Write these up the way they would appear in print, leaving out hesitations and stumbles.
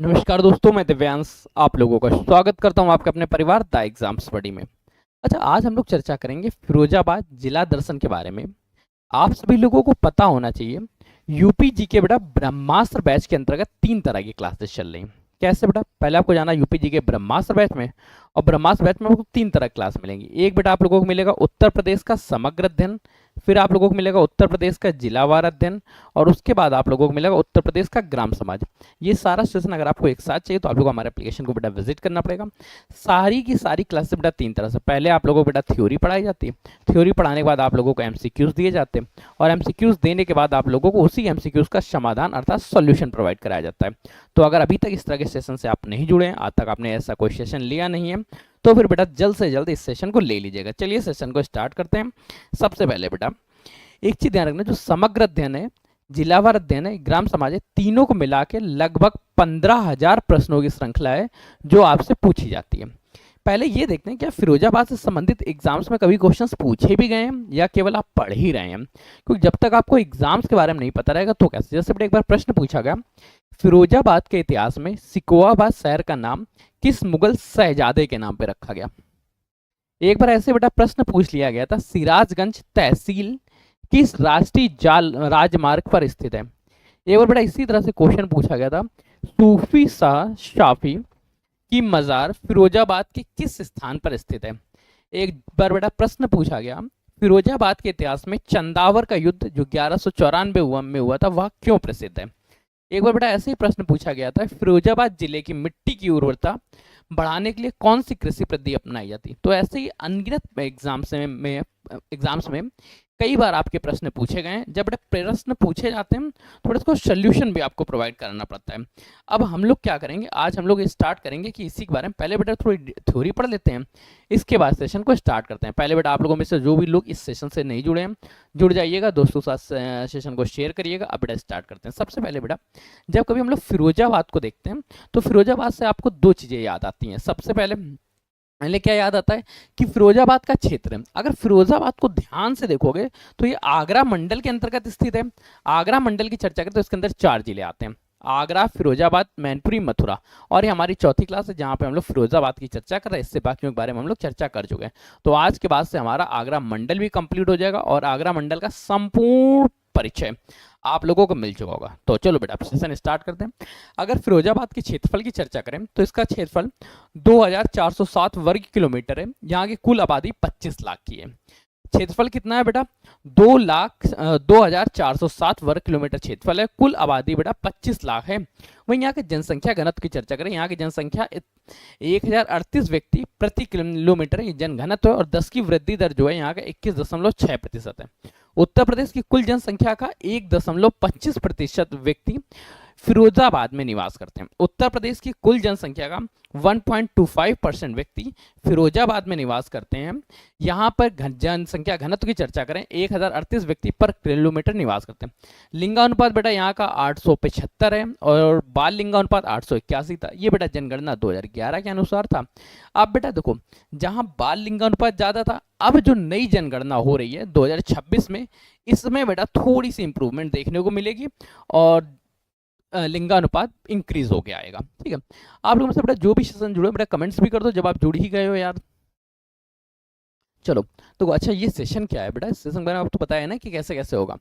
नमस्कार दोस्तों, मैं दिव्यांश आप लोगों का स्वागत करता हूं आपके अपने परिवार द एग्जाम स्टडी में। अच्छा, आज हम लोग चर्चा करेंगे फिरोजाबाद जिला दर्शन के बारे में। आप सभी लोगों को पता होना चाहिए, यूपी जी के बेटा ब्रह्मास्त्र बैच के अंतर्गत 3 तरह की क्लासेस चल रही हैं। कैसे बेटा? पहले आपको जाना यूपी जी के ब्रह्मास्त्र बैच में, और ब्रह्मास्त्र बैच में आपको 3 तरह की क्लास मिलेंगी। एक बेटा आप लोगों को मिलेगा उत्तर प्रदेश का समग्र अध्ययन, फिर आप लोगों को मिलेगा उत्तर प्रदेश का जिलावार अध्ययन, और उसके बाद आप लोगों को मिलेगा उत्तर प्रदेश का ग्राम समाज। ये सारा सेशन अगर आपको एक साथ चाहिए तो आप लोगों को हमारे एप्लीकेशन को बेटा विजिट करना पड़ेगा। सारी की सारी क्लासेस बेटा 3 तरह से, पहले आप लोगों को बेटा थ्योरी पढ़ाई जाती है। थ्योरी पढ़ाने के बाद आप लोगों को एमसीक्यूज दिए जाते हैं, और एमसीक्यूज देने के बाद आप लोगों को उसी एमसीक्यूज का समाधान अर्थात सॉल्यूशन प्रोवाइड कराया जाता है। तो अगर अभी तक इस तरह के सेशन से आप नहीं जुड़े हैं, आज तक आपने ऐसा कोई सेशन लिया नहीं है, तो फिर बेटा जल्द से जल्द इस सेशन को ले लीजिएगा। चलिए सेशन को स्टार्ट करते हैं। सबसे पहले बेटा एक चीज ध्यान रखना, जो समग्र अध्ययन है, जिलावार अध्ययन है, ग्राम समाज है, तीनों को मिला के लगभग 15,000 प्रश्नों की श्रृंखला है जो आपसे पूछी जाती है। पहले ये देखते हैं क्या फिरोजाबाद से संबंधित एग्जाम्स में कभी क्वेश्चंस पूछे भी गए हैं या केवल आप पढ़ ही रहे हैं, क्योंकि जब तक आपको एग्जाम्स के बारे में नहीं पता रहेगा तो कैसे। जैसे बेटा एक बार प्रश्न पूछा गया, फिरोजाबाद के इतिहास में सिकोहाबाद शहर का नाम किस मुगल शहजादे के नाम पे रखा गया। एक बार ऐसे बेटा प्रश्न पूछ लिया गया था, सिराजगंज तहसील किस राष्ट्रीय जाल राजमार्ग पर स्थित है। एक बार बेटा इसी तरह से क्वेश्चन पूछा गया था, सूफी शाह शाफी की मजार फिरोजाबाद के किस स्थान पर स्थित है। एक बार बेटा प्रश्न पूछा गया, फिरोजाबाद के इतिहास में चंदावर का युद्ध जो 1194 में हुआ था वह क्यों प्रसिद्ध है। एक बार बेटा ऐसे ही प्रश्न पूछा गया था, फिरोजाबाद जिले की मिट्टी की उर्वरता बढ़ाने के लिए कौन सी कृषि पद्धति अपनाई जाती। तो ऐसे ही अनगिनत एग्जाम्स में कई बार आपके प्रश्न पूछे गए हैं। जब बड़े प्रश्न पूछे जाते हैं तो बड़े इसको सोल्यूशन भी आपको प्रोवाइड कराना पड़ता है। अब हम लोग क्या करेंगे, आज हम लोग स्टार्ट करेंगे कि इसी के बारे में पहले बेटा थोड़ी थ्योरी पढ़ लेते हैं, इसके बाद सेशन को स्टार्ट करते हैं। पहले बेटा आप लोगों में से जो भी लोग इस सेशन से नहीं जुड़े हैं जुड़ जाइएगा, दोस्तों के साथ सेशन को शेयर करिएगा। अब बेटा स्टार्ट करते हैं। सबसे पहले बेटा जब कभी हम लोग फिरोजाबाद को देखते हैं तो फिरोजाबाद से आपको 2 चीज़ें याद आती हैं। सबसे पहले क्या याद आता है कि फिरोजाबाद का क्षेत्र, अगर फिरोजाबाद को ध्यान से देखोगे तो ये आगरा मंडल के अंतर्गत स्थित है। आगरा मंडल की चर्चा करें तो इसके अंदर 4 जिले आते हैं, आगरा, फिरोजाबाद, मैनपुरी, मथुरा। और ये हमारी चौथी क्लास है जहां पे हम लोग फिरोजाबाद की चर्चा कर रहे हैं। इससे बाकियों के बारे में हम लोग चर्चा कर चुके हैं। तो आज के बाद से हमारा आगरा मंडल भी कंप्लीट हो जाएगा और आगरा मंडल का संपूर्ण परिचय आप लोगों को मिल चुका होगा। तो चलो बेटा सेशन स्टार्ट करते हैं। अगर फिरोजाबाद के क्षेत्रफल की चर्चा करें तो इसका क्षेत्रफल 2407 वर्ग किलोमीटर है। यहाँ की कुल आबादी 25 लाख की है। क्षेत्रफल कितना है बेटा? 2,0407 वर्ग किलोमीटर क्षेत्रफल है। कुल आबादी बेटा 25 लाख है। वहीं यहाँ की जनसंख्या घनत्व की चर्चा करें, यहाँ की जनसंख्या 1038 व्यक्ति प्रति किलोमीटर जन घनत्व है, और 10 की वृद्धि दर जो है यहाँ का 21.6% है। उत्तर प्रदेश की कुल जनसंख्या का 1.25% व्यक्ति फिरोजाबाद में निवास करते हैं। उत्तर प्रदेश की कुल जनसंख्या का 1.25% व्यक्ति फिरोजाबाद में निवास करते हैं। यहाँ पर जनसंख्या घनत्व की चर्चा करें, 1038 व्यक्ति पर किलोमीटर निवास करते हैं। लिंगानुपात बेटा यहाँ का 875 है, और बाल लिंगानुपात 881 था। ये बेटा जनगणना 2011 के अनुसार था। अब बेटा देखो, जहाँ बाल लिंगानुपात ज़्यादा था, अब जो नई जनगणना हो रही है 2026 में, इसमें बेटा थोड़ी सी इंप्रूवमेंट देखने को मिलेगी और लिंगानुपात इंक्रीज हो गया आएगा। ठीक है, आप लोगों से बेटा जो भी सेशन जुड़े बेटा कमेंट्स भी कर दो जब आप जुड़ ही गए हो यार। चलो तो अच्छा, ये सेशन क्या है बेटा? इस सेशन के बारे में आपको बताया ना कि कैसे कैसे होगा।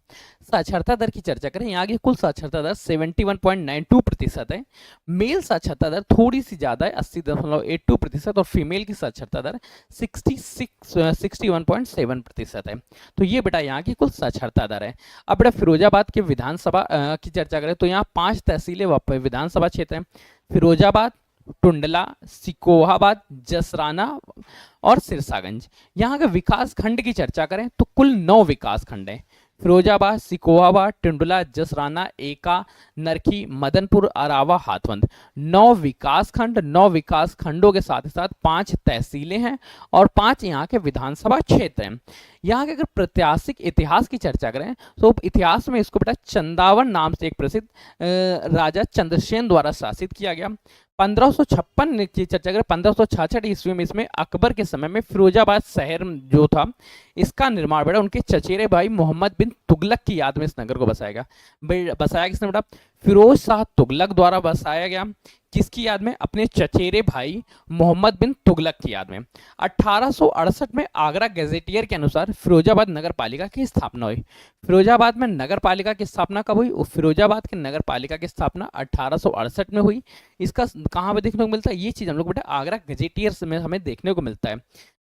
साक्षरता दर की चर्चा करें, यहाँ की कुल साक्षरता दर 71.92% है। मेल साक्षरता दर थोड़ी सी ज़्यादा है, 80.82%, और फीमेल की साक्षरता दर 61.7% है। तो ये बेटा यहाँ की कुल साक्षरता दर है। अब बेटा फिरोजाबाद के विधानसभा की चर्चा करें तो यहाँ 5 तहसीलें व विधानसभा क्षेत्र हैं, फिरोजाबाद, टुंडला, सिकोहाबाद, जसराना और सिरसागंज। यहाँ के विकास खंड की चर्चा करें तो कुल 9 विकास खंड हैं, फिरोजाबाद, सिकोहाबाद, टुंडला, जसराना, एका, नरखी, मदनपुर, अरावा, हाथवंद। 9 विकास खंड, 9 विकास खंडों के साथ ही साथ 5 तहसीलें हैं और 5 यहाँ के विधानसभा क्षेत्र हैं। यहाँ के अगर प्रत्याशिक इतिहास की चर्चा करें तो इतिहास में इसको बेटा चंदावर नाम से एक प्रसिद्ध राजा चंद्रसेन द्वारा शासित किया गया। 1556 की चर्चा करें, 1566 ईस्वी में इसमें अकबर के समय में फिरोजाबाद शहर जो था इसका निर्माण बेटा उनके चचेरे भाई मोहम्मद बिन तुगलक की याद में इस नगर को बसाया किसने बेटा? फिरोज शाह तुगलक द्वारा बसाया गया, किसकी याद में? अपने चचेरे भाई मोहम्मद बिन तुगलक की याद में। 1868 में आगरा गैजेटियर के अनुसार फिरोजाबाद नगर पालिका की स्थापना हुई। फिरोजाबाद में नगर पालिका की स्थापना कब हुई? फिरोजाबाद के नगर पालिका की स्थापना 1868 में हुई। इसका कहाँ पे देखने को मिलता है? ये चीज हम लोग बेटा आगरा गजेटियर में हमें देखने को मिलता है।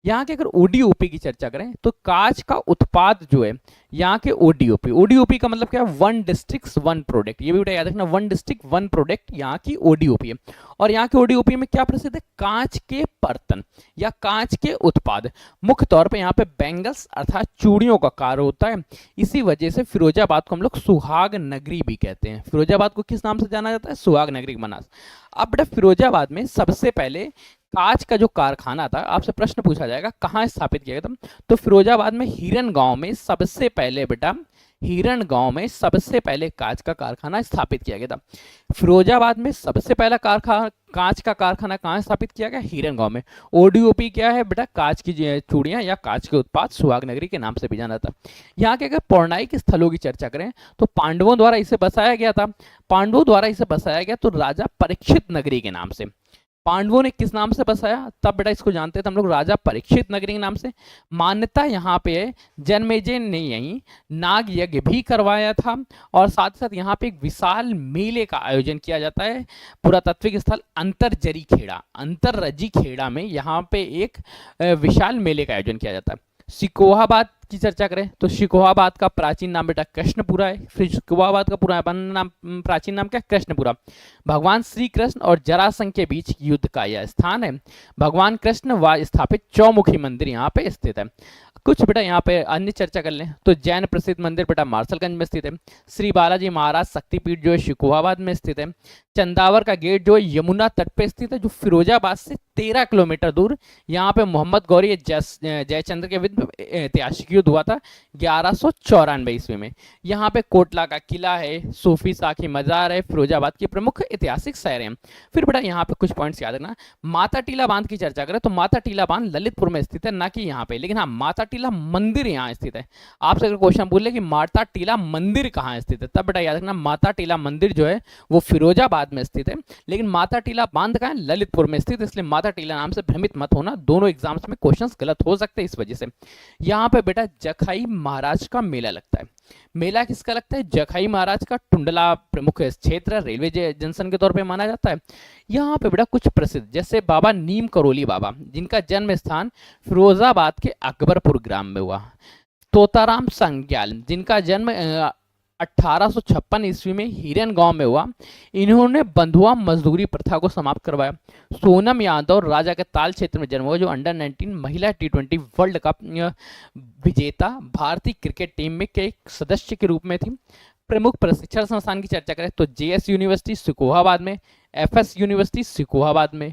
यहाँ के अगर ओडीओपी की चर्चा करें तो कांच का उत्पाद जो है यहाँ के ओडीओपी, ओडीओपी का मतलब क्या है? One district one product. ये भी बेटा याद रखना, वन डिस्ट्रिक्ट वन प्रोडक्ट यहाँ की ओडीओपी है। और यहाँ के ओडीओपी में क्या प्रसिद्ध है? कांच के बर्तन या कांच के उत्पाद। मुख्य तौर पे यहाँ पे बैंगल्स अर्थात चूड़ियों का कार्य होता है। इसी वजह से फिरोजाबाद को हम लोग सुहाग नगरी भी कहते हैं। फिरोजाबाद को किस नाम से जाना जाता है? सुहाग नगरी के मनास। अब बेटा फिरोजाबाद में सबसे पहले कांच का जो कारखाना था, आपसे प्रश्न पूछा जाएगा कहाँ स्थापित किया गया था, तो फिरोजाबाद में हीरन गांव में सबसे पहले बेटा, हीरन गांव में सबसे पहले कांच का कारखाना स्थापित किया गया था। फिरोजाबाद में सबसे पहला कारखाना, कांच का कारखाना कहाँ स्थापित किया गया? हीरन गांव में। ओडीओपी क्या है बेटा? कांच की चूड़ियां या कांच के उत्पाद, सुहाग नगरी के नाम से भी जाना था। यहाँ के अगर पौराणिक स्थलों की चर्चा करें तो पांडवों द्वारा इसे बसाया गया था। पांडवों द्वारा इसे बसाया गया तो राजा परीक्षित नगरी के नाम से। पांडवों ने किस नाम से बसाया? तब बेटा इसको जानते थे हम लोग, राजा परीक्षित नगरी के नाम से। मान्यता यहाँ पे है जन्मेजय ने यहीं नाग यज्ञ भी करवाया था, और साथ साथ यहाँ पे एक विशाल मेले का आयोजन किया जाता है। पुरातात्विक स्थल अंतरजरी खेड़ा, अंतररजी खेड़ा में यहाँ पे एक विशाल मेले का आयोजन किया जाता है। सिकोहाबाद की चर्चा करें तो सिकोहाबाद का प्राचीन नाम बेटा कृष्णपुरा है। फिर सिकोहाबाद का पुराना नाम, प्राचीन नाम क्या? कृष्णपुरा। भगवान श्री कृष्ण और जरासंध के बीच युद्ध का यह स्थान है। भगवान कृष्ण व स्थापित चौमुखी मंदिर यहाँ पे स्थित है। कुछ बेटा यहाँ पे अन्य चर्चा कर लें तो जैन प्रसिद्ध मंदिर बेटा मार्शलगंज में स्थित है। श्री बालाजी महाराज शक्तिपीठ जो है सिकोहाबाद में स्थित है। चंदावर का गेट जो है यमुना तट पे स्थित है, जो फिरोजाबाद से 13 किलोमीटर दूर। यहाँ पे मोहम्मद गौरी जयचंद्र के विरुद्ध ऐतिहासिक युद्ध हुआ था 1194 ईस्वी में। यहाँ पे कोटला का किला है, सूफी साखी मजार है, फिरोजाबाद की प्रमुख ऐतिहासिक शहर हैं। फिर बेटा यहाँ पे कुछ पॉइंट्स याद रखना। माता टीला बांध की चर्चा करें तो माता टीला बांध ललितपुर में स्थित है, ना कि यहाँ पे, लेकिन हाँ माता टीला मंदिर यहाँ स्थित है। आपसे अगर क्वेश्चन बोले कि माता टीला मंदिर कहाँ स्थित है, तब बेटा याद रखना माता टीला मंदिर जो है वो फिरोजाबाद में स्थित है, लेकिन माता टीला बांध कहाँ है? ललितपुर में स्थित, इसलिए माता टीला नाम से भ्रमित मत होना, दोनों एग्जाम्स में क्वेश्चंस गलत हो सकते हैं इस वजह से। यहाँ पे बेटा जखाई महाराज का मेला लगता है। मेला किसका लगता है? जखाई महाराज का। टुंडला प्रमुख क्षेत्र रेलवे जंक्शन के तौर पे माना जाता है। यहाँ पे बेटा कुछ प्रसिद्ध, जैसे बाबा नीम करोली बाबा, जिनका जन्म स्थान फिरोजाबाद के अकबरपुर ग्राम में हुआ। तोताराम संग्याल, जिनका जन्म 1856 ईस्वी में हीरन गांव में हुआ। इन्होंने बंधुआ मजदूरी प्रथा को समाप्त करवाया। सोनम यादव राजा के ताल क्षेत्र में जन्म हुआ, जो अंडर 19 महिला T20 वर्ल्ड कप विजेता भारतीय क्रिकेट टीम में के एक सदस्य के रूप में थी। प्रमुख प्रशिक्षण संस्थान की चर्चा करें तो JS यूनिवर्सिटी सिकोहाबाद में, FS यूनिवर्सिटी सिकोहाबाद में।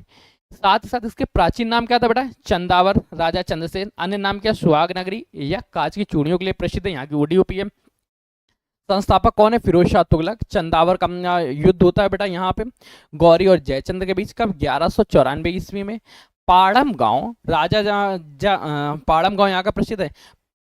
साथ ही साथ इसके प्राचीन नाम क्या था बेटा? चंदावर, राजा चंद्रसेन। अन्य नाम क्या? सुहाग नगरी या कांच की चूड़ियों के लिए प्रसिद्ध है, यहाँ की ओडीओपी है। संस्थापक कौन है? फिरोज शाह तुगलक। चंदावर का युद्ध होता है बेटा यहाँ पे गौरी और जयचंद्र के बीच, कब? 1194 ईस्वी में। पाड़म गांव, राजा पाड़म गांव यहाँ का प्रसिद्ध है।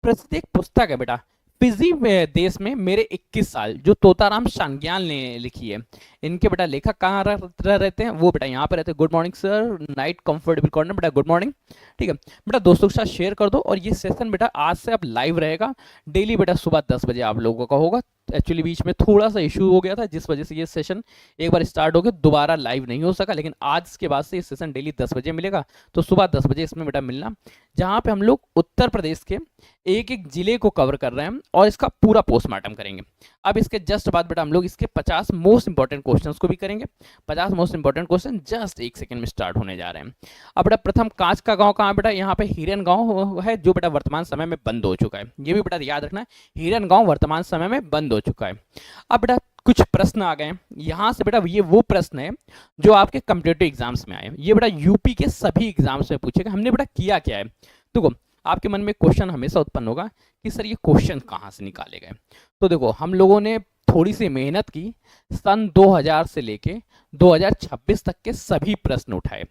प्रसिद्ध एक पुस्तक है बेटा फिजी देश में मेरे 21 साल, जो तोताराम संग्याल ने लिखी है। इनके बेटा लेखक कहाँ रहते हैं? वो बेटा यहाँ पे रहते हैं। Good morning sir, night comfortable corner बेटा, गुड मॉर्निंग। ठीक है बेटा, दोस्तों के साथ शेयर कर दो। और ये सेशन बेटा आज से अब लाइव रहेगा डेली बेटा, सुबह 10 बजे आप लोगों का होगा। एक्चुअली बीच में थोड़ा सा इशू हो गया था, जिस वजह से ये सेशन एक बार स्टार्ट हो गया, दोबारा लाइव नहीं हो सका, लेकिन आज के बाद से ये सेशन डेली 10 बजे मिलेगा। तो सुबह 10 बजे इसमें बेटा मिलना, जहाँ पे हम लोग उत्तर प्रदेश के एक एक जिले को कवर कर रहे हैं और इसका पूरा पोस्टमार्टम करेंगे। अब इसके जस्ट बाद बेटा हम लोग इसके 50 मोस्ट इंपॉर्टेंट क्वेश्चंस को भी करेंगे। 50 most important question just 1 second में स्टार्ट होने जा रहे हैं। अब बेटा प्रथम कांच का गांव कहाँ बेटा? यहाँ पे हीरन गांव है, जो बेटा वर्तमान समय में बंद हो चुका है। ये भी बेटा याद रखना है, हीरन गांव वर्तमान समय में बंद हो चुका है। अब बेटा कुछ प्रश्न आ गए यहाँ से बेटा, ये वो प्रश्न है जो आपके कॉम्पिटिटिव एग्जाम्स में आए। ये बेटा यूपी के सभी एग्जाम्स में पूछेगा। हमने बेटा किया क्या है? देखो आपके मन में क्वेश्चन हमेशा उत्पन्न होगा कि सर ये क्वेश्चन कहाँ से निकाले गए। तो देखो हम लोगों ने थोड़ी सी मेहनत की, सन 2000 से लेके 2026 तक के सभी प्रश्न उठाए।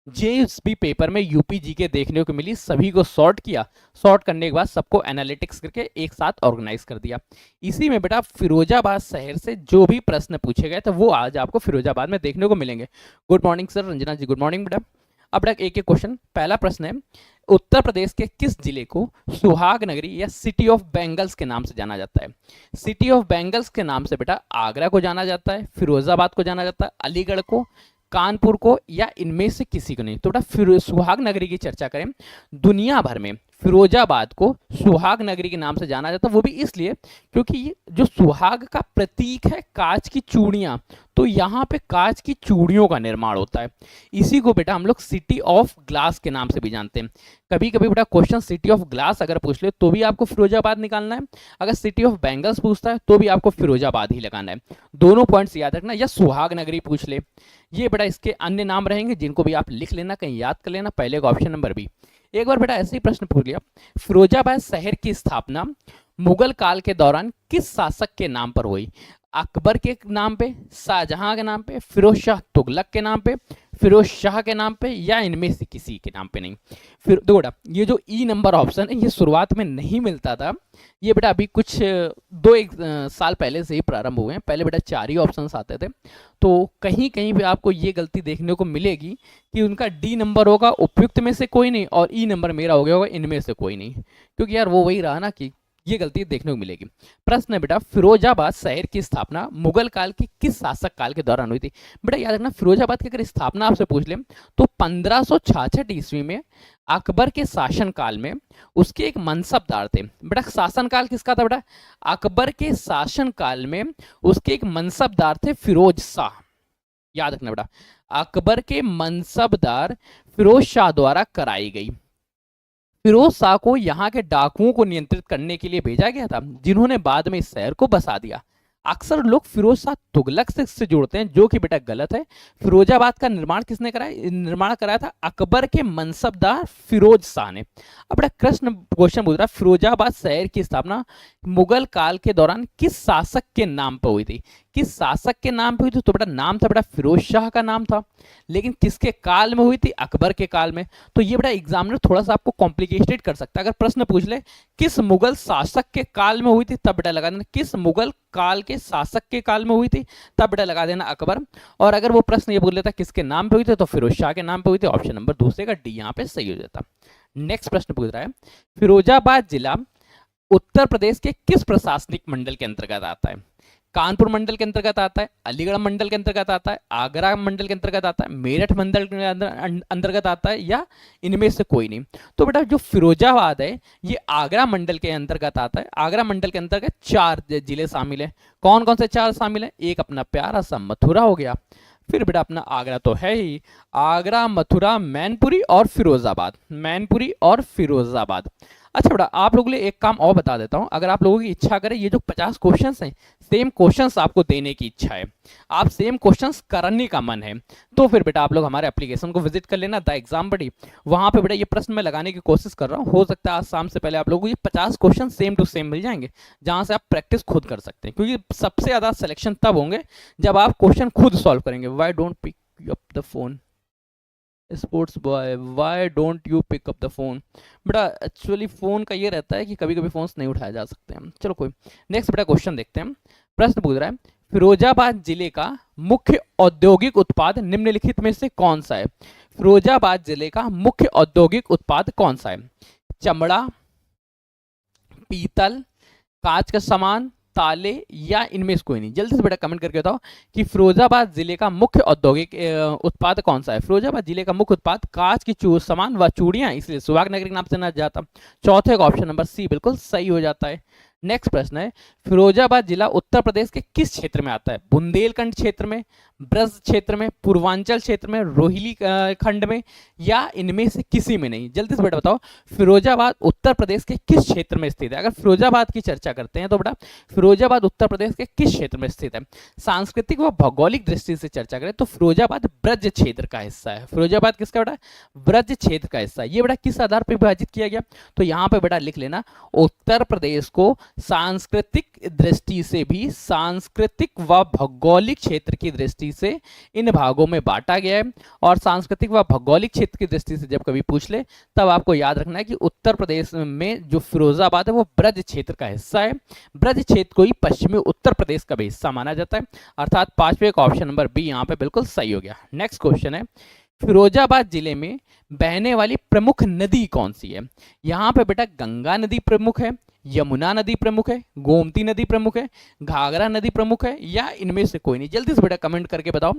जिस भी पेपर में यूपी जीके देखने को मिली सभी को सॉर्ट किया, सॉर्ट करने के बाद सबको एनालिटिक्स करके एक साथ ऑर्गेनाइज कर दिया। इसी में बेटा फिरोजाबाद शहर से जो भी प्रश्न पूछे गए तो वो आज आपको फिरोजाबाद में देखने को मिलेंगे। गुड मॉर्निंग सर, रंजना जी गुड मॉर्निंग बेटा। अब बेटा एक एक क्वेश्चन। पहला प्रश्न है, उत्तर प्रदेश के किस जिले को सुहाग नगरी या सिटी ऑफ बेंगल्स के नाम से जाना जाता है? सिटी ऑफ बेंगल्स के नाम से बेटा आगरा को जाना जाता है, फिरोजाबाद को जाना जाता है, अलीगढ़ को, कानपुर को, या इनमें से किसी को नहीं। तो बेटा सुहाग नगरी की चर्चा करें, दुनिया भर में फिरोजाबाद को सुहाग नगरी के नाम से जाना जाता है, वो भी इसलिए क्योंकि जो सुहाग का प्रतीक है कांच की चूड़ियां, तो यहाँ पे कांच की चूड़ियों का निर्माण होता है। इसी को बेटा हम लोग सिटी ऑफ ग्लास के नाम से भी जानते हैं। कभी कभी बेटा क्वेश्चन सिटी ऑफ ग्लास अगर पूछ ले तो भी आपको फिरोजाबाद निकालना है, अगर सिटी ऑफ बेंगल्स पूछता है तो भी आपको फिरोजाबाद ही लगाना है। दोनों पॉइंट्स याद रखना, या सुहाग नगरी पूछ ले, ये बेटा इसके अन्य नाम रहेंगे जिनको भी आप लिख लेना, कहीं याद कर लेना, पहले का ऑप्शन नंबर बी। एक बार बेटा ऐसे ही प्रश्न पूछ लिया, फिरोजाबाद शहर की स्थापना मुगल काल के दौरान किस शासक के नाम पर हुई? अकबर के नाम पे, शाहजहां के नाम पे, फिरोज शाह तुगलक के नाम पे, फिरोज शाह के नाम पे, या इनमें से किसी के नाम पे नहीं? फिर दो बेटा ये जो ई नंबर ऑप्शन है ये शुरुआत में नहीं मिलता था, ये बेटा अभी कुछ दो एक साल पहले से ही प्रारंभ हुए हैं। पहले बेटा 4 ही ऑप्शंस आते थे, तो कहीं कहीं पे आपको ये गलती देखने को मिलेगी कि उनका डी नंबर होगा उपयुक्त में से कोई नहीं और ई नंबर मेरा हो गया होगा इनमें से कोई नहीं, क्योंकि यार वो वही रहा ना कि ये गलती देखने को मिलेगी। प्रश्न है बेटा, फिरोजाबाद शहर की स्थापना मुगल काल के किस शासक काल के दौरान हुई थी? बेटा याद रखना, फिरोजाबाद की अगर स्थापना आपसे पूछ ले तो 1566 ईस्वी में अकबर के शासन काल में उसके एक मनसबदार थे। बेटा शासन काल किसका था बेटा? अकबर के शासन काल में उसके एक मनसबदार थे फिरोज शाह। याद रखना बेटा, अकबर के मनसबदार फिरोज शाह द्वारा कराई गई। फिरोज शाह को यहाँ के डाकुओं को नियंत्रित करने के लिए भेजा गया था, जिन्होंने बाद में इस शहर को बसा दिया। अक्सर लोग फिरोज शाह तुगलक से जोड़ते हैं, जो कि बेटा गलत है। फिरोजाबाद का निर्माण किसने कराया? निर्माण कराया था अकबर के मनसबदार फिरोज शाह ने। अब बेटा क्वेश्चन पूछ रहा है, फिरोजाबाद शहर की स्थापना मुगल काल के दौरान किस शासक के नाम पर हुई थी? किस शासक के नाम पे हुई थी? तो बेटा नाम था बेटा फिरोज शाह का नाम था, लेकिन किसके काल में हुई थी? अकबर के काल में। तो ये बेटा एग्जामिनर थोड़ा सा आपको कॉम्प्लिकेटेड कर सकता है। अगर प्रश्न पूछ ले किस मुगल शासक के काल में हुई थी, तब बेटा लगा देना किस मुगल काल के शासक के काल में हुई थी, तब बेटा लगा देना अकबर। और अगर वो प्रश्न ये बोल लेता किसके नाम पे हुई थी, तो फिरोज शाह के नाम पे हुई थी। ऑप्शन नंबर दूसरे का डी यहाँ पे सही हो जाता। नेक्स्ट प्रश्न पूछ रहा है, फिरोजाबाद जिला उत्तर प्रदेश के किस प्रशासनिक मंडल के अंतर्गत आता है? कानपुर मंडल के अंतर्गत आता है, अलीगढ़ मंडल के अंतर्गत आता है, आगरा मंडल के अंतर्गत आता है, मेरठ मंडल के अंतर्गत आता है, या इनमें से कोई नहीं? तो बेटा जो फिरोजाबाद है ये आगरा मंडल के अंतर्गत आता है। आगरा मंडल के अंतर्गत 4 जिले शामिल है। कौन कौन से 4 शामिल है? एक अपना प्यारा सा मथुरा हो गया, फिर बेटा अपना आगरा तो है ही, आगरा, मथुरा, मैनपुरी और फिरोजाबाद। मैनपुरी और फिरोजाबाद। अच्छा बेटा आप लोगों के लिए एक काम और बता देता हूं, अगर आप लोगों की इच्छा करें ये जो 50 क्वेश्चंस हैं सेम क्वेश्चंस आपको देने की इच्छा है, आप सेम क्वेश्चंस करने का मन है, तो फिर बेटा आप लोग हमारे एप्लीकेशन को विजिट कर लेना द एग्जाम बडी। वहां पे बेटा ये प्रश्न मैं लगाने की कोशिश कर रहा हूँ, हो सकता है आज शाम से पहले आप लोगों को ये 50 क्वेश्चन सेम टू सेम मिल जाएंगे, जहां से आप प्रैक्टिस खुद कर सकते हैं। क्योंकि सबसे ज्यादा सिलेक्शन तब होंगे जब आप क्वेश्चन खुद सॉल्व करेंगे। Why don't pick up the phone sports boy, why don't you pick up the phone? बेटा एक्चुअली फोन का ये रहता है कि कभी कभी फोन्स नहीं उठाए जा सकते हैं। चलो कोई, नेक्स्ट बेटा क्वेश्चन देखते हैं। प्रश्न पूछ रहा है, फिरोजाबाद जिले का मुख्य औद्योगिक उत्पाद निम्नलिखित में से कौन सा है? फिरोजाबाद जिले का मुख्य औद्योगिक उत्पाद कौन सा है? चमड़ा, पीतल, कांच का सामान, ताले, या इनमें से कोई नहीं? जल्दी से बेटा कमेंट करके बताओ कि फिरोजाबाद जिले का मुख्य औद्योगिक उत्पाद कौन सा है? फिरोजाबाद जिले का मुख्य उत्पाद कांच की सामान व चूड़ियां, इसलिए सुहाग नगरी के नाम से ना जाता। चौथे का ऑप्शन नंबर सी बिल्कुल सही हो जाता है। नेक्स्ट प्रश्न है, फिरोजाबाद जिला उत्तर प्रदेश के किस क्षेत्र में आता है? बुंदेलखंड क्षेत्र में, ब्रज क्षेत्र में, पूर्वांचल क्षेत्र में, रोहिली खंड में, या इनमें से किसी में नहीं? जल्दी से बेटा बताओ फिरोजाबाद उत्तर प्रदेश के किस क्षेत्र में स्थित है? अगर फिरोजाबाद की चर्चा करते हैं तो बेटा फिरोजाबाद उत्तर प्रदेश के किस क्षेत्र में स्थित है? सांस्कृतिक व भौगोलिक दृष्टि से चर्चा करें तो फिरोजाबाद ब्रज क्षेत्र का हिस्सा है। फिरोजाबाद किसका बेटा? ब्रज क्षेत्र का हिस्सा है। ये बेटा किस आधार पर विभाजित किया गया? तो यहाँ पे बेटा लिख लेना उत्तर प्रदेश को सांस्कृतिक दृष्टि से भी, सांस्कृतिक व भौगोलिक क्षेत्र की दृष्टि से इन भागों में बांटा गया है। और सांस्कृतिक व भौगोलिक क्षेत्र की दृष्टि से जब कभी पूछ ले तब आपको याद रखना है कि उत्तर प्रदेश में जो फिरोजाबाद है वो ब्रज क्षेत्र का हिस्सा है। ब्रज क्षेत्र को ही पश्चिमी उत्तर प्रदेश का भी हिस्सा माना जाता है, अर्थात पांचवें का ऑप्शन नंबर बी यहाँ पे बिल्कुल सही हो गया। नेक्स्ट क्वेश्चन है, फिरोजाबाद जिले में बहने वाली प्रमुख नदी कौन सी है? यहाँ पे बेटा गंगा नदी प्रमुख है, यमुना नदी प्रमुख है, गोमती नदी प्रमुख है, घाघरा नदी प्रमुख है, या इनमें से कोई नहीं? जल्दी से बेटा कमेंट करके बताओ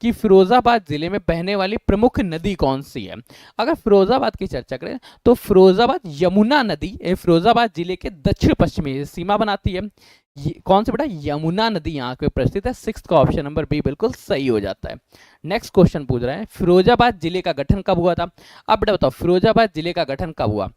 कि फिरोजाबाद जिले में बहने वाली प्रमुख नदी कौन सी है। अगर फिरोजाबाद की चर्चा करें तो फिरोजाबाद यमुना नदी फिरोजाबाद जिले के दक्षिण पश्चिमी सीमा बनाती है। कौन सी बेटा? यमुना नदी यहाँ पे प्रस्थित है। सिक्स का ऑप्शन नंबर बी बिल्कुल सही हो जाता है। नेक्स्ट क्वेश्चन पूछ रहे हैं, फिरोजाबाद जिले का गठन कब हुआ था? अब बेटा बताओ, फिरोजाबाद जिले का गठन कब हुआ?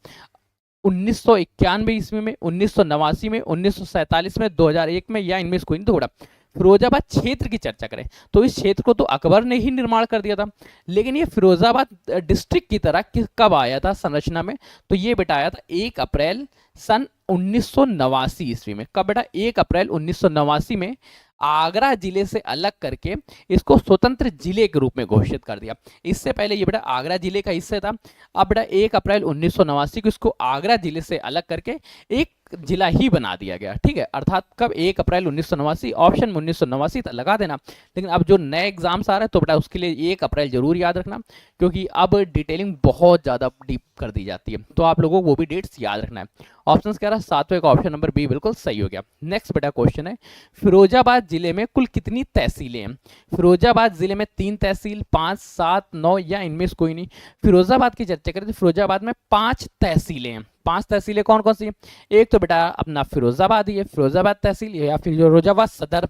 1991 ईस्वी में, 1989 में, 1947 में, 2001 में, या इनमें से कोई नहीं? थोड़ा फिरोजाबाद क्षेत्र की चर्चा करें तो इस क्षेत्र को तो अकबर ने ही निर्माण कर दिया था, लेकिन ये फिरोजाबाद डिस्ट्रिक्ट की तरह कब आया था संरचना में? तो ये बेटा आया था 1 अप्रैल सन 1989 ईस्वी में। कब बेटा? 1 अप्रैल 1989 में आगरा जिले से अलग करके इसको स्वतंत्र जिले के रूप में घोषित कर दिया। इससे पहले ये बेटा आगरा जिले का हिस्सा था। अब बेटा 1 अप्रैल 1989 को इसको आगरा जिले से अलग करके एक जिला ही बना दिया गया। ठीक है, अर्थात कब? 1 अप्रैल 1989। ऑप्शन में 1989 लगा देना, लेकिन अब जो नए एग्जाम्स आ रहे हैं तो बेटा उसके लिए 1 अप्रैल जरूर याद रखना, क्योंकि अब डिटेलिंग बहुत ज़्यादा डीप कर दी जाती है, तो आप लोगों को वो भी डेट्स याद रखना है। ऑप्शन कह रहा है सातवें का ऑप्शन नंबर बी बिल्कुल सही हो गया। नेक्स्ट बेटा क्वेश्चन है, फिरोजाबाद जिले में कुल कितनी तहसीलें हैं? फिरोजाबाद जिले में 3 तहसील, 5, 7, 9, या इनमें से कोई नहीं? फिरोजाबाद की चर्चा करें तो फिरोजाबाद में 5 तहसीलें हैं। 5 तहसीलें कौन कौन सी? एक तो बेटा अपना फिरोजाबाद ही है, फिरोजाबाद तहसील, या फिर फिरोजाबाद सदर,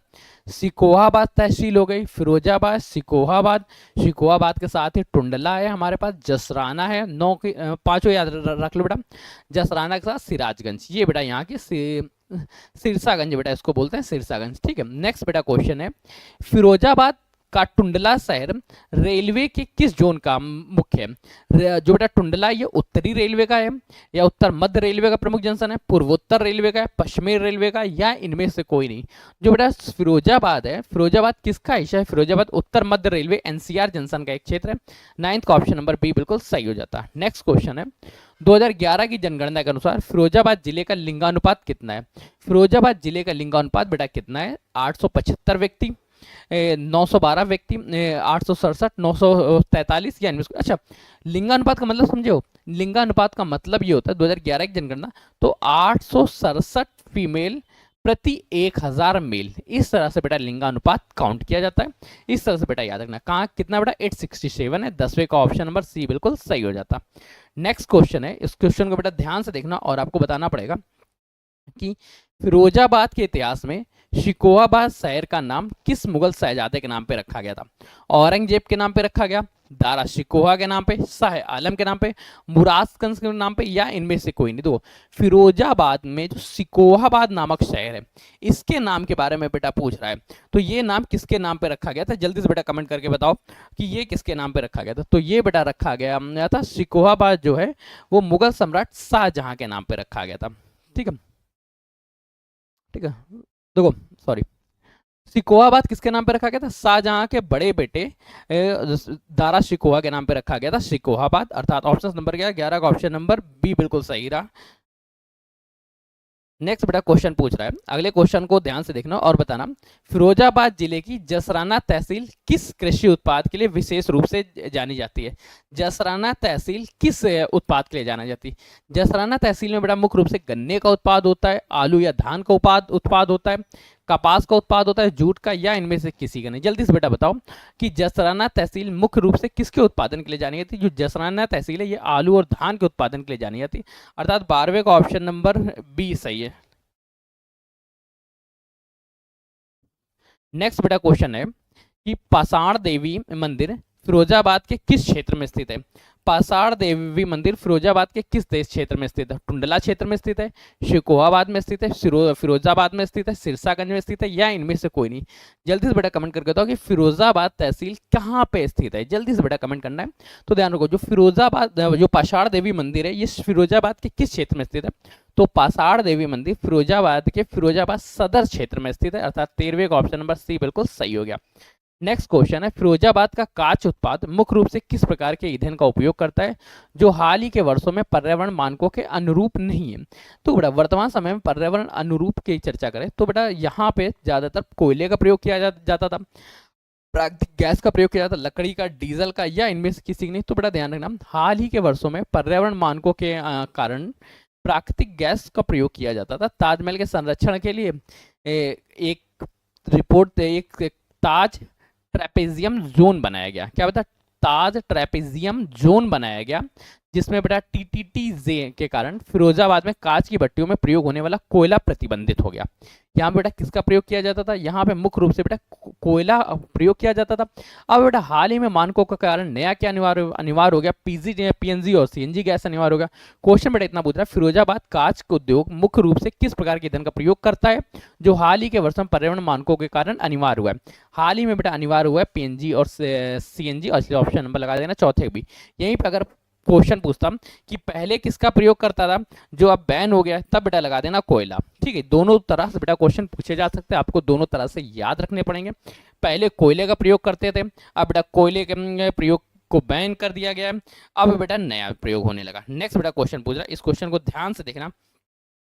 सिकोहाबाद तहसील हो गई, फिरोजाबाद, सिकोहाबाद, सिकोहाबाद के साथ ही टुंडला है हमारे पास, जसराना है, 9 की 5 याद रख लो बेटा, जसराना के साथ सिराजगंज, ये बेटा यहाँ की सिरसागंज बेटा इसको बोलते हैं, सिरसागंज। ठीक है, नेक्स्ट बेटा क्वेश्चन है, फिरोजाबाद का टुंडला शहर रेलवे के किस जोन का मुख्य है? जो बेटा टुंडला ये उत्तरी रेलवे का है, या उत्तर मध्य रेलवे का प्रमुख जंक्शन है, पूर्वोत्तर रेलवे का है, पश्चिमी रेलवे का, या इनमें से कोई नहीं? जो बेटा फिरोजाबाद है, फिरोजाबाद किसका हिस्सा है? फिरोजाबाद उत्तर मध्य रेलवे एनसीआर जंक्शन का एक क्षेत्र है। 9th का ऑप्शन नंबर बी बिल्कुल सही हो जाता है। नेक्स्ट क्वेश्चन है, 2011 की जनगणना के अनुसार फिरोजाबाद जिले का लिंगानुपात कितना है? फिरोजाबाद जिले का लिंगानुपात बेटा कितना है? 875 व्यक्ति, 912 व्यक्ति, 867, 943, या इनमें? अच्छा, लिंगानुपात का मतलब समझे हो? लिंगानुपात का मतलब ये होता है 2011 की जनगणना तो 867 फीमेल प्रति 1000 मेल, इस तरह से बेटा लिंगानुपात काउंट किया जाता है। इस तरह से बेटा याद रखना। कहाँ कितना बेटा? 867 है। 10वें का ऑप्शन नंबर सी बिल्कुल सही हो जाता। नेक्स्ट क्वेश्चन है, इस क्वेश्चन को बेटा ध्यान से देखना और आपको बताना पड़ेगा कि फिरोजाबाद के इतिहास में शिकोहाबाद शहर का नाम किस मुगल शहजादे के नाम पे रखा गया था? औरंगजेब के नाम पे रखा गया, दारा शिकोहा के नाम पे, शाह आलम के नाम पे, मुरादगंज के नाम पे, या इनमें से कोई नहीं? तो फिरोजाबाद में जो शिकोहाबाद नामक शहर है इसके नाम के बारे में बेटा पूछ रहा है, तो ये नाम किसके नाम पे रखा गया था? जल्दी से बेटा कमेंट करके बताओ कि ये किसके नाम पे रखा गया था। तो ये बेटा रखा गया था शिकोहाबाद जो है वो मुगल सम्राट शाहजहां के नाम पे रखा गया था। ठीक है, ठीक है, देखो सॉरी, शिकोहाबाद किसके नाम पे रखा गया था? शाहजहां के बड़े बेटे दारा शिकोहा के नाम पे रखा गया था शिकोहाबाद, अर्थात ऑप्शन नंबर क्या? 11 का ऑप्शन नंबर बी बिल्कुल सही रहा। नेक्स्ट बेटा क्वेश्चन पूछ रहा है, अगले क्वेश्चन को ध्यान से देखना और बताना, फिरोजाबाद जिले की जसराना तहसील किस कृषि उत्पाद के लिए विशेष रूप से जानी जाती है? जसराना तहसील किस उत्पाद के लिए जाना जाती है? जसराना तहसील में बेटा मुख्य रूप से गन्ने का उत्पाद होता है, आलू या धान का उत्पाद होता है, कपास का उत्पाद होता है, जूट का, या इनमें से किसी का नहीं? जल्दी से बेटा बताओ कि जसराना तहसील मुख्य रूप से किसके उत्पादन के लिए जानी जाती है? जो जसराना तहसील है ये आलू और धान के उत्पादन के लिए जानी जाती है, अर्थात 12वें का ऑप्शन नंबर बी सही है। नेक्स्ट बेटा क्वेश्चन है कि पाषाण देवी मंदिर फिरोजाबाद के किस क्षेत्र में स्थित है? पाषाण देवी मंदिर फिरोजाबाद के किस देश क्षेत्र में स्थित है? टुंडला क्षेत्र में स्थित है, शिकोहाबाद में स्थित है, फिरोजाबाद में स्थित है, सिरसागंज में स्थित है, या इनमें से कोई नहीं? जल्दी से बेटा कमेंट करके बताओ कि फिरोजाबाद तहसील कहाँ पे स्थित है। जल्दी से बेटा कमेंट करना है। तो ध्यान रखो, जो फिरोजाबाद जो पाषाण देवी मंदिर है ये फिरोजाबाद के किस क्षेत्र में स्थित है? तो पाषाण देवी मंदिर फिरोजाबाद के फिरोजाबाद सदर क्षेत्र में स्थित है, अर्थात 13वें का ऑप्शन नंबर सी बिल्कुल सही हो गया। नेक्स्ट क्वेश्चन है, फिरोजाबाद का कांच उत्पाद मुख्य रूप से किस प्रकार के ईंधन का उपयोग करता है जो हाल ही के वर्षों में पर्यावरण मानकों के अनुरूप नहीं है? तो बेटा वर्तमान समय में पर्यावरण अनुरूप की चर्चा करें तो बेटा यहाँ पे ज्यादातर कोयले का प्रयोग किया जाता था, प्राकृतिक गैस का प्रयोग किया जाता, लकड़ी का, डीजल का, या इनमें से किसी नहीं? तो बेटा ध्यान रखना, हाल ही के वर्षों में पर्यावरण मानकों के कारण प्राकृतिक गैस का प्रयोग किया जाता था। ताजमहल के संरक्षण के लिए एक रिपोर्ट एक ताज ट्रेपेजियम जोन बनाया गया। क्या बता? ताज ट्रेपेजियम जोन बनाया गया, जिसमें बेटा टीटीटीजे के कारण फिरोजाबाद में कांच की भट्टियों में प्रयोग होने वाला कोयला प्रतिबंधित हो गया। यहाँ बेटा किसका प्रयोग किया जाता था? यहाँ पे मुख्य रूप से बेटा कोयला प्रयोग किया जाता था। अब बेटा हाल ही में मानकों के कारण नया क्या अनिवार्य हो गया? पीएनजी और सीएनजी गैस अनिवार्य हो गया। क्वेश्चन बेटा इतना पूछ रहा है, फिरोजाबाद कांच के उद्योग मुख्य रूप से किस प्रकार के ईंधन का प्रयोग करता है जो हाल ही के वर्षों में पर्यावरण मानकों के कारण अनिवार्य हुआ है? हाल ही में बेटा अनिवार्य हुआ है पीएनजी और सीएनजी, और ऑप्शन नंबर लगा देना चौथे भी। यहीं पर अगर क्वेश्चन पूछता कि पहले किसका प्रयोग करता था जो अब बैन हो गया, तब बेटा लगा देना कोयला। ठीक है, दोनों तरह से बेटा क्वेश्चन पूछे जा सकते हैं, आपको दोनों तरह से याद रखने पड़ेंगे। पहले कोयले का प्रयोग करते थे, अब बेटा कोयले के प्रयोग को बैन कर दिया गया है, अब बेटा नया प्रयोग होने लगा। नेक्स्ट बेटा क्वेश्चन पूछ रहा है, इस क्वेश्चन को ध्यान से देखना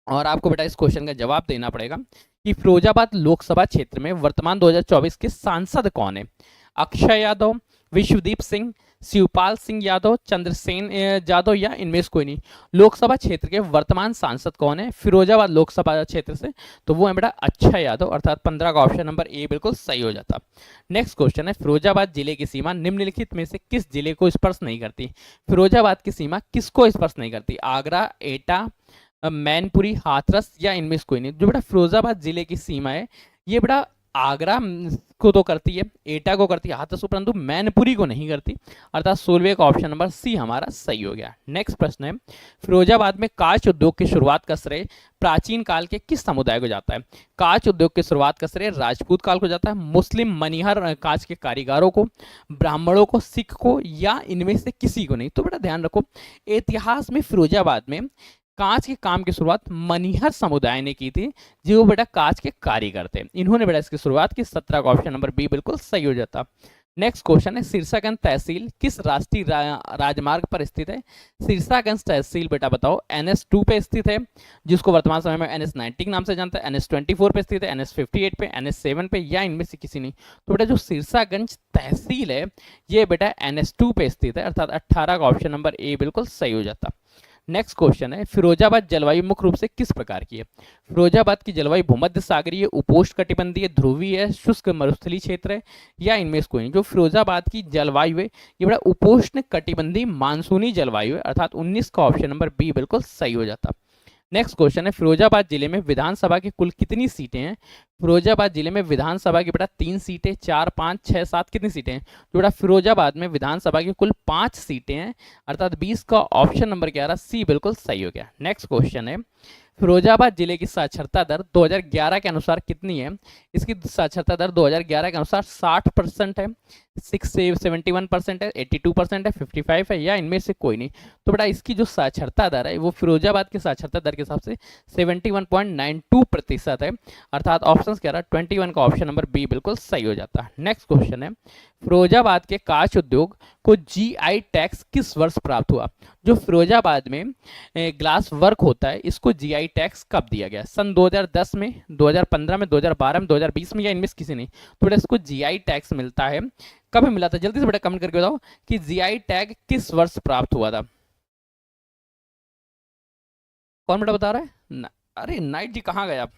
और आपको बेटा इस क्वेश्चन का जवाब देना पड़ेगा कि फिरोजाबाद लोकसभा क्षेत्र में वर्तमान 2024 के सांसद कौन है? अक्षय यादव, विश्वदीप सिंह, शिवपाल सिंह यादव, चंद्रसेन यादव, या इनमें से कोई नहीं? लोकसभा क्षेत्र के वर्तमान सांसद कौन है फिरोजाबाद लोकसभा क्षेत्र से? तो वो है बेटा अक्षय यादव, अर्थात 15 का ऑप्शन नंबर ए बिल्कुल सही हो जाता। नेक्स्ट क्वेश्चन है, फिरोजाबाद जिले की सीमा निम्नलिखित में से किस जिले को स्पर्श नहीं करती? फिरोजाबाद की सीमा किसको स्पर्श नहीं करती? आगरा, एटा, मैनपुरी, हाथरस, या इनमें से कोई नहीं? जो बेटा फिरोजाबाद जिले की सीमा है ये बेटा आगरा को तो करती है, एटा को करती है, हाथरस को, परंतु मैनपुरी को नहीं करती, अर्थात 16वें का ऑप्शन नंबर सी हमारा सही हो गया। नेक्स्ट प्रश्न है, फिरोजाबाद में कांच उद्योग की शुरुआत का श्रेय प्राचीन काल के किस समुदाय को जाता है? कांच उद्योग की शुरुआत का श्रेय राजपूत काल को जाता है, मुस्लिम मनिहर कांच के कारीगरों को, ब्राह्मणों को, सिख को, या इनमें से किसी को नहीं? तो बेटा ध्यान रखो, इतिहास में फिरोजाबाद में कांच के काम की शुरुआत मनिहर समुदाय ने की थी, जो बेटा कांच के कारीगर थे, इन्होंने बेटा इसकी शुरुआत की। 17 का ऑप्शन नंबर बी बिल्कुल सही हो जाता। नेक्स्ट क्वेश्चन है, सिरसागंज तहसील किस राष्ट्रीय राजमार्ग पर स्थित है? सिरसागंज तहसील बेटा बताओ NS2 पे स्थित है, जिसको वर्तमान समय में NS90 के नाम से जानता है, NS24 पे स्थित है, NS58 पे, NS7 पे, या इनमें से किसी नहीं? तो बेटा जो सिरसागंज तहसील है ये बेटा NS2 पे स्थित है, अर्थात 18 का ऑप्शन नंबर ए बिल्कुल सही हो जाता। नेक्स्ट क्वेश्चन है, फिरोजाबाद जलवायु मुख्य रूप से किस प्रकार की है? फिरोजाबाद की जलवायु भूमध्य सागरीय, उपोष्ण कटिबंधीय, ध्रुवीय है, शुष्क मरुस्थलीय क्षेत्र है, या इनमें से कोई नहीं? जो फिरोजाबाद की जलवायु है ये बड़ा उपोष्ण कटिबंधीय मानसूनी जलवायु है, अर्थात 19 का ऑप्शन नंबर बी बिल्कुल सही हो जाता। नेक्स्ट क्वेश्चन है, फिरोजाबाद जिले में विधानसभा की कुल कितनी सीटें हैं? फिरोजाबाद जिले में विधानसभा की बेटा 3 सीटें, 4, 5, 6, 7 कितनी सीटें हैं? तो बेटा फिरोजाबाद में विधानसभा की कुल 5 सीटें हैं, अर्थात 20 का ऑप्शन नंबर 11 सी बिल्कुल सही हो गया। नेक्स्ट क्वेश्चन है, फिरोजाबाद जिले की साक्षरता दर 2011 के अनुसार कितनी है? इसकी साक्षरता दर 2011 के अनुसार 60% है, 71% है, 82% है, 55 है, या इनमें से कोई नहीं? तो बेटा इसकी जो साक्षरता दर है वो फिरोजाबाद की साक्षरता दर के हिसाब से 71.92% है, अर्थात ऑप्शन क्या रहा? 21 का ऑप्शन नंबर बी बिल्कुल सही हो जाता है। नेक्स्ट क्वेश्चन है, फिरोजाबाद के कांच उद्योग को GI टैक्स किस वर्ष प्राप्त हुआ? जो फिरोजाबाद में ग्लास वर्क होता है इसको GI टैक्स कब दिया गया? सन 2010 में, 2015 में, 2012 में, 2020 में, या इनमें से किसी नहीं? तो बेटा इसको GI टैक्स मिलता है, कब मिला था? जल्दी से बेटा कमेंट करके बताओ कि GI टैग किस वर्ष प्राप्त हुआ था? कौन बेटा बता रहा है? अरे नाइट जी कहाँ गए आप?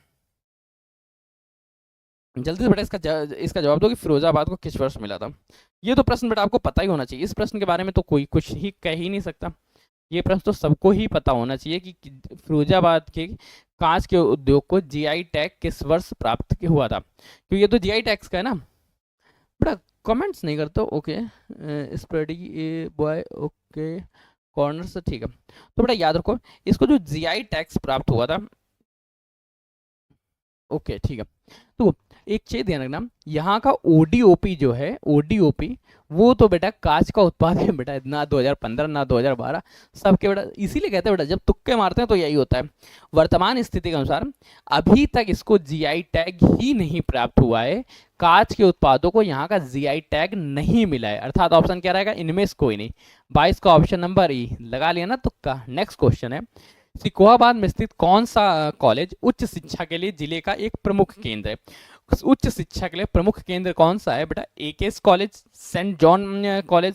जल्दी से बेटा इसका जवाब दो कि फिरोजाबाद को किस वर्ष मिला था। ये तो प्रश्न बेटा आपको पता ही होना चाहिए, इस प्रश्न के बारे में तो कोई कुछ ही कह ही नहीं सकता। ये प्रश्न तो सबको ही पता होना चाहिए कि फिरोजाबाद के कांच के उद्योग को GI टैग किस वर्ष प्राप्त हुआ था, क्योंकि ये तो GI टैक्स का है ना बेटा। कमेंट्स नहीं करते, ओके। स्प्रेडी बॉय, ओके, कॉर्नर से, ठीक है। तो बेटा याद रखो, इसको जो जीआई टैग्स प्राप्त हुआ था, ओके ठीक है। तो एक चीज ध्यान रखना, यहाँ का ओडीओपी जो है, ओडीओपी वो तो बेटा कांच का उत्पाद है बेटा, ना 2015 ना 2012 सबके बेटा, इसीलिए कहते हैं बेटा जब तुक्के मारते हैं तो यही होता है। वर्तमान स्थिति के अनुसार अभी तक इसको जीआई टैग ही नहीं प्राप्त हुआ है, कांच के उत्पादों को यहाँ का जीआई टैग नहीं मिला है, अर्थात ऑप्शन क्या रहेगा, इनमें से कोई नहीं। 22 का ऑप्शन नंबर ई, लगा लिया ना तुक्का। नेक्स्ट क्वेश्चन है, सिकोहाबाद में स्थित कौन सा कॉलेज उच्च शिक्षा के लिए जिले का एक प्रमुख केंद्र है? उच्च शिक्षा के लिए प्रमुख केंद्र कौन सा है बेटा? AKS college, Saint John college,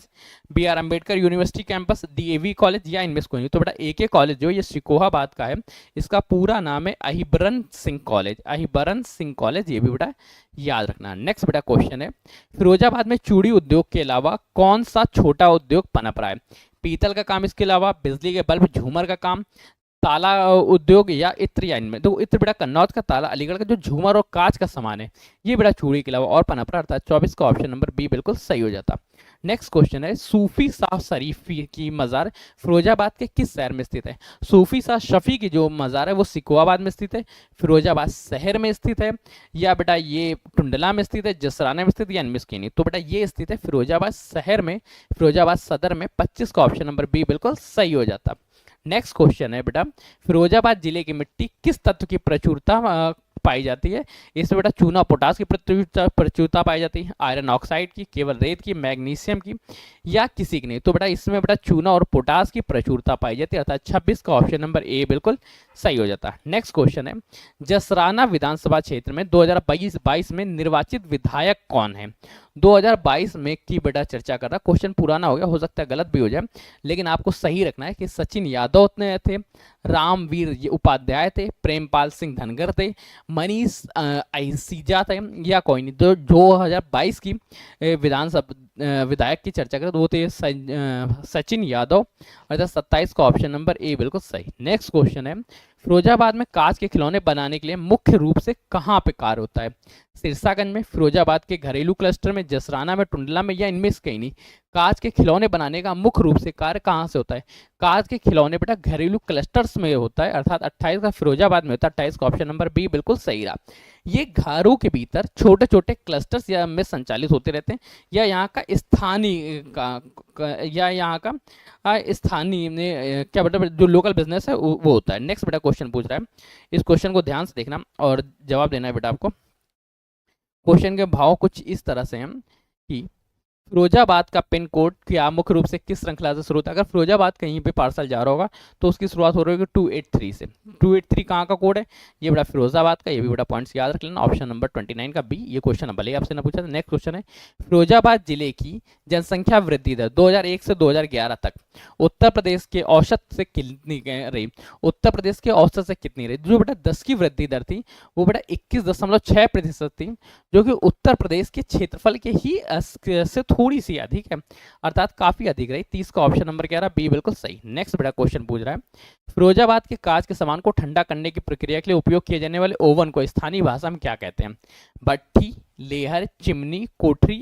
B R Ambedkar university campus, DAV college, या इनमें से कोई नहीं। तो बेटा एके कॉलेज जो ये सिकोहाबाद का है, इसका पूरा नाम है अहिबरन सिंह कॉलेज, अहिबरन सिंह कॉलेज, ये भी बेटा याद रखना। नेक्स्ट बेटा क्वेश्चन है, फिरोजाबाद में चूड़ी उद्योग के अलावा कौन सा छोटा उद्योग पनप रहा है? पीतल का काम, इसके अलावा बिजली के बल्ब, झूमर का काम, ताला उद्योग, या इत्र, या इनमें। तो इत्र बेटा कन्नौज का, ताला अलीगढ़ का, जो झूमर और कांच का सामान है ये बेटा चूड़ी के अलावा और पनप रहा, अर्थात 24 का ऑप्शन नंबर बी बिल्कुल सही हो जाता। नेक्स्ट क्वेश्चन है, सूफी शाह शरीफी की मज़ार फिरोजाबाद के किस शहर में स्थित है? सूफी शाह शफी की जो मज़ार है वो सिकोहाबाद में स्थित है, फिरोजाबाद शहर में स्थित है, या बेटा ये टुंडला में स्थित है, जसराना में स्थित, या इनमें से नहीं। तो बेटा ये स्थित है फिरोजाबाद शहर में, फिरोजाबाद सदर में। 25 का ऑप्शन नंबर बी बिल्कुल सही हो जाता। नेक्स्ट क्वेश्चन है बेटा, फिरोजाबाद जिले की मिट्टी किस तत्व की प्रचुरता पाई जाती है? इसमें बेटा चूना पोटास की प्रचुरता पाई जाती है, आयरन ऑक्साइड की, केवल रेत की, मैग्नीशियम की, या किसी की नहीं। तो बेटा इसमें बेटा चूना और पोटास की प्रचुरता पाई जाती है, अर्थात 26 का ऑप्शन नंबर ए बिल्कुल सही हो जाता है। नेक्स्ट क्वेश्चन है, जसराना विधानसभा क्षेत्र में 2022 में निर्वाचित विधायक कौन है? 2022 में की बेटा चर्चा कर रहा, क्वेश्चन पुराना हो गया, हो सकता है गलत भी हो जाए, लेकिन आपको सही रखना है कि सचिन यादव थे, रामवीर उपाध्याय थे, प्रेमपाल सिंह धनगर थे, मनीष ऐसीजा थे, या कोई नहीं। जो 2022 की विधानसभा विधायक की चर्चा करें तो वो थे सचिन यादव, अर्थात 27 का ऑप्शन नंबर ए बिल्कुल सही। नेक्स्ट क्वेश्चन है, फिरोजाबाद में कांच के खिलौने बनाने के लिए मुख्य रूप से कहाँ पे कार्य होता है? सिरसागंज में, फिरोजाबाद के घरेलू क्लस्टर में, जसराना में, टुंडला में, या इनमें से कहीं नहीं। कांच के खिलौने बनाने का मुख्य रूप से कार्य कहाँ से होता है? कांच के खिलौने बेटा घरेलू क्लस्टर्स में होता है, अर्थात 28 का फिरोजाबाद में होता है, 28 का ऑप्शन नंबर बी बिल्कुल सही रहा। ये घरों के भीतर छोटे छोटे क्लस्टर्स या में संचालित होते रहते हैं, या यहाँ का स्थानीय या यहाँ का स्थानीय क्या बेटा जो लोकल बिजनेस है वो होता है। नेक्स्ट बेटा क्वेश्चन पूछ रहा है, इस क्वेश्चन को ध्यान से देखना और जवाब देना है बेटा आपको। क्वेश्चन के भाव कुछ इस तरह से हैं कि फिरोजाबाद का पिन कोड क्या मुख्य रूप से किस श्रृंखला से शुरू होता है? अगर फिरोजाबाद कहीं पे पार्सल जा रहा होगा तो उसकी शुरुआत हो रही है 283 से। 283 कहाँ का कोड है? ये बड़ा फिरोजाबाद का, ये भी बड़ा पॉइंट्स याद रख लेना। ऑप्शन नंबर 29 का बी, ये क्वेश्चन भले आपसे ना पूछा था। नेक्स्ट क्वेश्चन है, फिरोजाबाद जिले की जनसंख्या वृद्धि दर 2001 से 2011 तक उत्तर प्रदेश के औसत से कितनी रही? उत्तर प्रदेश के औसत से कितनी रही? जो बेटा 10 की वृद्धि दर थी वो बेटा 21.6% थी, जो कि उत्तर प्रदेश के क्षेत्रफल के ही से थोड़ी सी अधिक है, अर्थात काफी अधिक रही। 30 का ऑप्शन नंबर क्या रहा? बी बिल्कुल सही। नेक्स्ट बड़ा क्वेश्चन पूछ रहा है, फिरोजाबाद के कांच के सामान को ठंडा करने की प्रक्रिया के लिए उपयोग किए जाने वाले ओवन को स्थानीय भाषा में क्या कहते हैं? भट्ठी, लेहर, चिमनी, कोठरी,